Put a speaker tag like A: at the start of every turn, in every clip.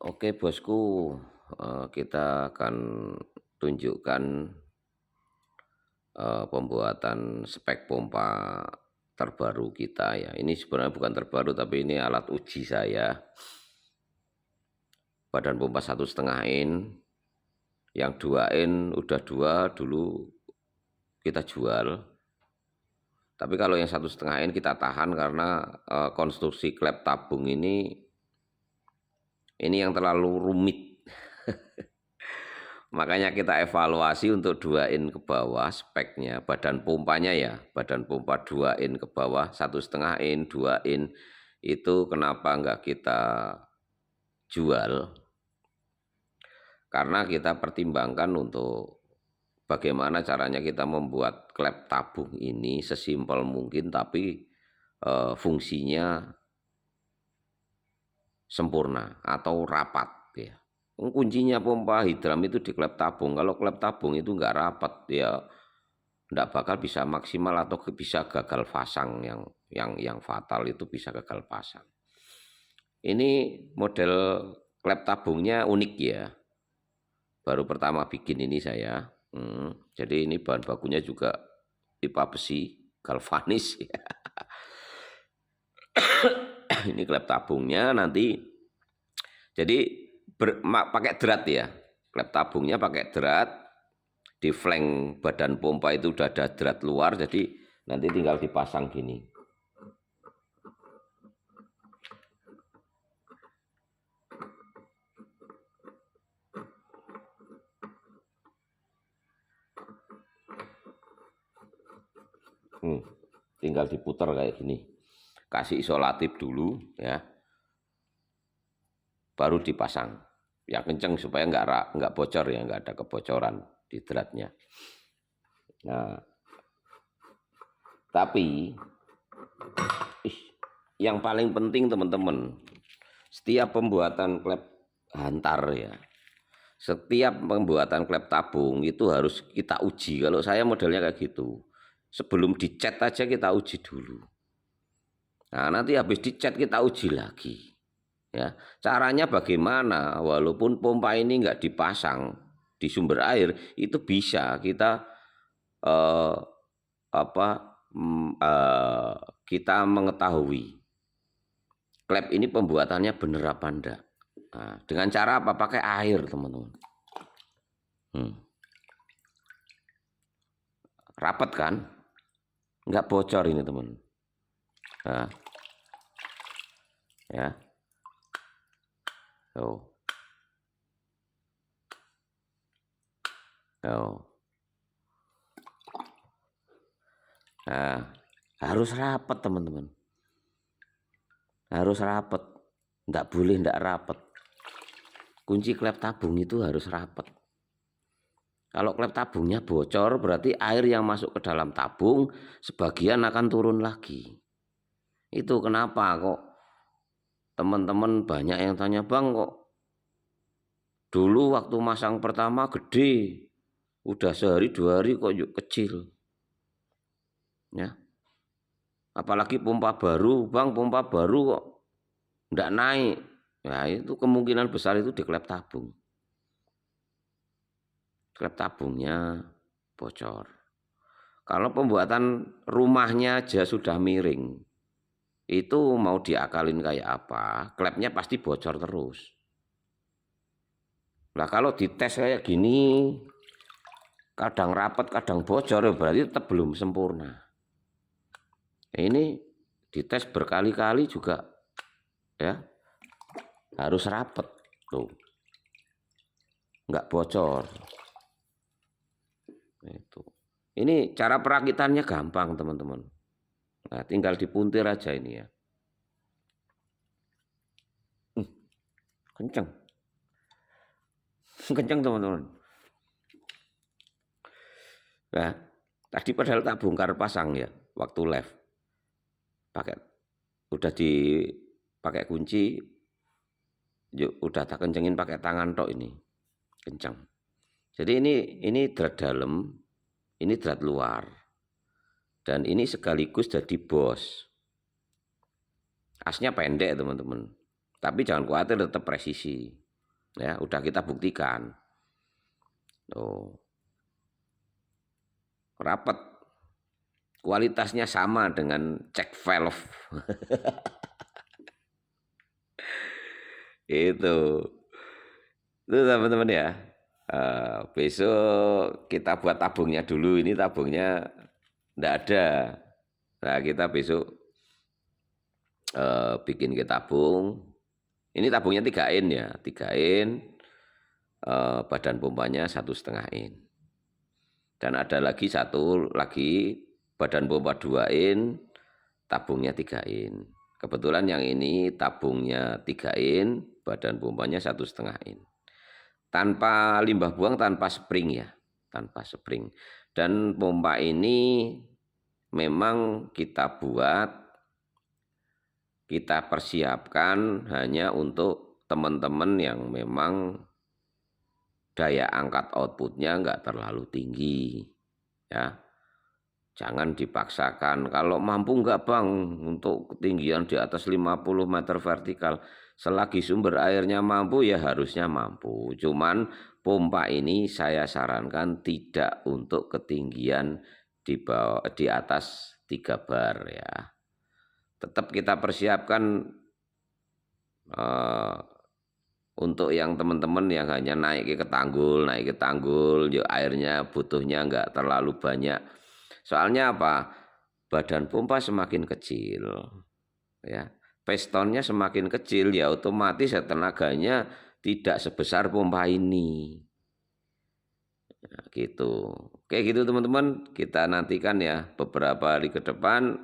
A: Oke bosku, kita akan tunjukkan pembuatan spek pompa terbaru kita ya. Ini sebenarnya bukan terbaru tapi ini alat uji saya. Badan pompa 1,5 in, yang 2 in udah 2 dulu kita jual. Tapi kalau yang 1,5 in kita tahan karena konstruksi klep tabung ini yang terlalu rumit. Makanya kita evaluasi untuk 2 in ke bawah speknya, badan pompanya ya, badan pompa 2 in ke bawah, 1,5 in, 2 in, itu kenapa enggak kita jual? Karena kita pertimbangkan untuk bagaimana caranya kita membuat klep tabung ini sesimpel mungkin tapi fungsinya sempurna atau rapat ya. Kuncinya pompa hidram itu di klep tabung. Kalau klep tabung itu nggak rapat ya nggak bakal bisa maksimal atau bisa gagal pasang yang fatal itu bisa gagal pasang. Ini model klep tabungnya unik ya. Baru pertama bikin ini saya. Jadi ini bahan bakunya juga pipa besi galvanis ya. Ini klep tabungnya nanti. Jadi pakai drat ya, klep tabungnya pakai drat, di flank badan pompa itu udah ada drat luar, jadi nanti tinggal dipasang gini. Tinggal diputar kayak gini, kasih isolatif dulu ya, baru dipasang. Yang kenceng supaya nggak bocor ya, nggak ada kebocoran di dratnya. Nah, tapi yang paling penting teman-teman, setiap pembuatan klep hantar ya, setiap pembuatan klep tabung itu harus kita uji. Kalau saya modelnya kayak gitu, sebelum dicat aja kita uji dulu. Nah nanti habis dicat kita uji lagi. Ya, caranya bagaimana? Walaupun pompa ini nggak dipasang di sumber air, itu bisa kita kita mengetahui klep ini pembuatannya benar apa enggak. Nah, dengan cara apa? Pakai air teman-teman. Rapat kan? Nggak bocor ini teman. Nah, ya. Tuh. Tuh. Nah, harus rapat teman-teman. Harus rapat. Nggak boleh nggak rapat. Kunci klep tabung itu harus rapat. Kalau klep tabungnya bocor berarti air yang masuk ke dalam tabung sebagian akan turun lagi. Itu kenapa kok teman-teman banyak yang tanya, "Bang, kok dulu waktu masang pertama gede, udah sehari 2 hari kok kecil." Ya. Apalagi pompa baru, "Bang, pompa baru kok enggak naik." Nah, itu kemungkinan besar itu di klep tabung. Klep tabungnya bocor. Kalau pembuatan rumahnya aja sudah miring, itu mau diakalin kayak apa, klepnya pasti bocor terus. Nah kalau dites kayak gini, kadang rapat, kadang bocor, berarti tetap belum sempurna. Nah, ini dites berkali-kali juga, ya harus rapat tuh, nggak bocor. Itu. Ini cara perakitannya gampang teman-teman. Nah, tinggal dipuntir aja ini ya. Kenceng. Kenceng teman-teman. Nah, tadi padahal tak bongkar pasang ya, waktu live. Udah dipakai kunci, udah tak kencengin pakai tangan tok ini. Kenceng. Jadi ini drat dalam, ini drat luar. Dan ini sekaligus jadi bos. Asnya pendek teman-teman. Tapi jangan khawatir, tetap presisi. Ya, udah kita buktikan. Oh, rapat. Kualitasnya sama dengan cek valve. Itu. Itu teman-teman ya. Besok kita buat tabungnya dulu. Ini tabungnya enggak ada. Nah, kita besok bikin ke tabung. Ini tabungnya 3 in ya, 3 in. Badan pompanya 1,5 in. Dan ada lagi satu lagi badan pompa 2 in, tabungnya 3 in. Kebetulan yang ini tabungnya 3 in, badan pompanya 1,5 in. Tanpa limbah buang, tanpa spring ya, tanpa spring. Dan pompa ini memang kita buat, kita persiapkan hanya untuk teman-teman yang memang daya angkat outputnya enggak terlalu tinggi. Ya, jangan dipaksakan. Kalau mampu enggak bang, untuk ketinggian di atas 50 meter vertikal, selagi sumber airnya mampu ya harusnya mampu. Cuman pompa ini saya sarankan tidak untuk ketinggian di atas 3 bar ya. Tetap kita persiapkan untuk yang teman-teman yang hanya naik ke tanggul, ya airnya butuhnya enggak terlalu banyak. Soalnya apa? Badan pompa semakin kecil, ya, pistonnya semakin kecil, ya otomatis tenaganya tidak sebesar pompa ini. Nah, gitu. Oke gitu teman-teman, kita nantikan ya beberapa hari ke depan.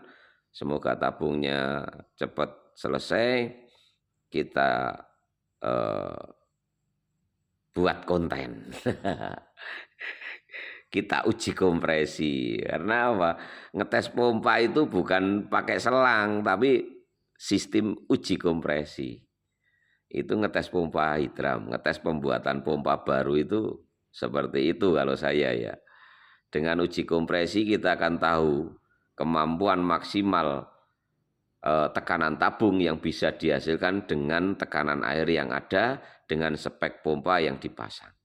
A: Semoga tabungnya cepat selesai. Kita buat konten. Kita uji kompresi. Karena apa? Ngetes pompa itu bukan pakai selang, tapi sistem uji kompresi. Itu ngetes pompa hidram, ngetes pembuatan pompa baru itu seperti itu kalau saya ya. Dengan uji kompresi kita akan tahu kemampuan maksimal tekanan tabung yang bisa dihasilkan dengan tekanan air yang ada, dengan spek pompa yang dipasang.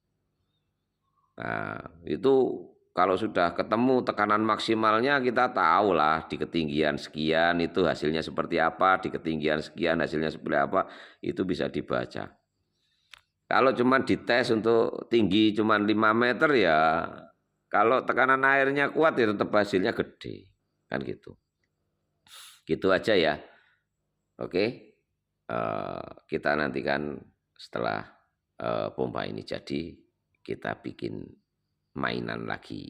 A: Nah, itu kalau sudah ketemu tekanan maksimalnya, kita tahu lah di ketinggian sekian itu hasilnya seperti apa, di ketinggian sekian hasilnya seperti apa, itu bisa dibaca. Kalau cuma dites untuk tinggi cuma 5 meter ya, kalau tekanan airnya kuat ya tetap hasilnya gede. Kan gitu. Gitu aja ya. Oke. Kita nantikan setelah pompa ini jadi, kita bikin mainan lagi.